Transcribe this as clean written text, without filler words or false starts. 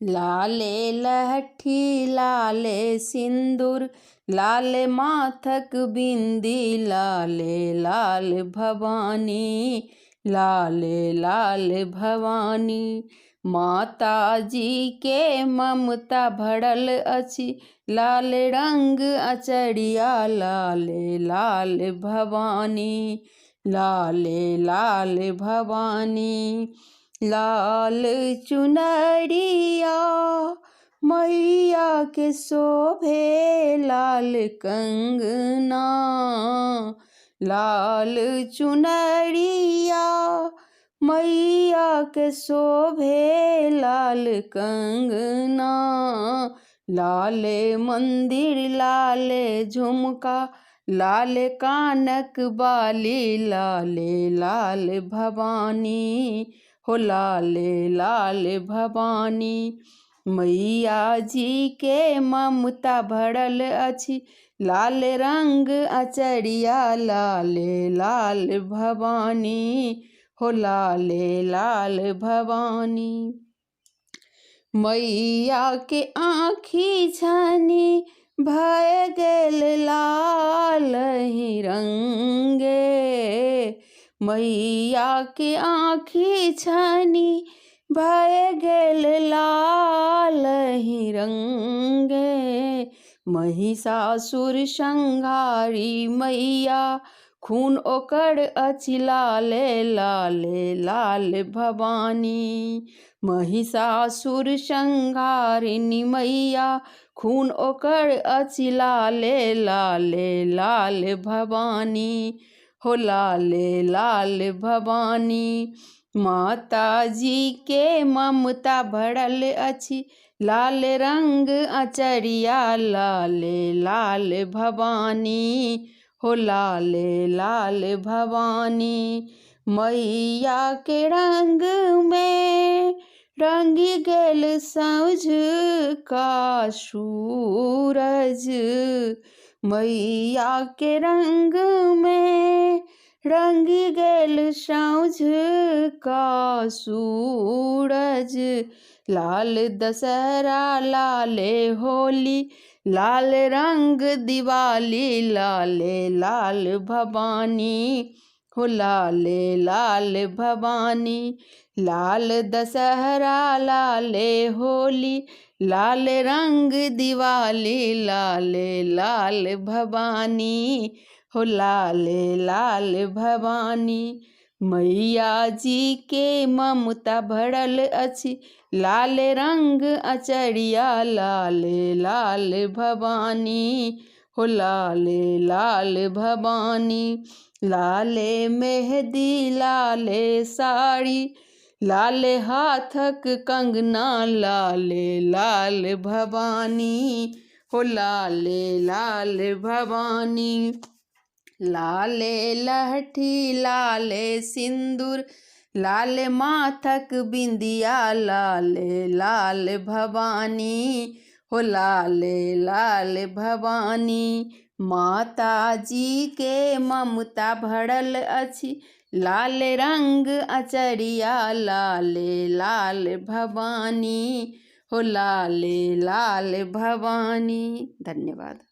लाले लहठी लाले सिंदूर लाले माथक बिंदी लाले लाल भवानी लाले लाल भवानी। माता जी के ममता भरल अछि लाल रंग अचरिया लाले लाल भवानी लाले लाल भवानी। लाल चुनरिया मैया के शोभे लाल कंगना लाल चुनरिया मैया के शोभे लाल कंगना। लाले मंदिर लाले झुमका लाले कानक बाली लाले लाल भवानी हो लाले लाल भवानी। मैया जी के ममता भरल अछि लाल रंग अचरिया लाले लाल भवानी हो लाले लाल भवानी। मैया के आँखी छानी भय गेल लाल ही रंगे मैया के आँखी छानी भय गेल लाल ही रंगे। महिषासुर संहारी मैया खून ओकर अछि लाले लाले लाल भवानी। महिषासुर संहारिणी मैया खून ओकर अछि लाले लाले लाल भवानी हो लाले लाल भवानी। माता जी के ममता भरल अछि लाल रंग अचरिया लाले लाल भवानी हो लाले लाल भवानी। मैया के रंग में रंगी गेल साँझ का सूरज मैया के रंग में रंगी गेल साँझ का सूरज। लाल दशहरा लाले होली लाल रंग दिवाली लाले लाल भवानी हो लाले लाल भवानी। लाल दशहरा लाले होली लाल रंग दिवाली लाले लाल भवानी हो लाले लाल भवानी। मैया जी के ममता भरल अछि लाल रंग अचरिया लाले लाल भवानी हो लाले लाल भवानी। लाले मेहंदी लाले साड़ी लाले हाथक कंगना लाले लाल भवानी हो लाले लाल भवानी। लाले लहठी लाले सिंदूर लाले माथक बिंदिया लाले लाल भवानी हो लाले लाल भवानी। माता जी के ममता भरल अछि लाल रंग अचरिया लाले लाल भवानी हो लाले लाल भवानी। धन्यवाद।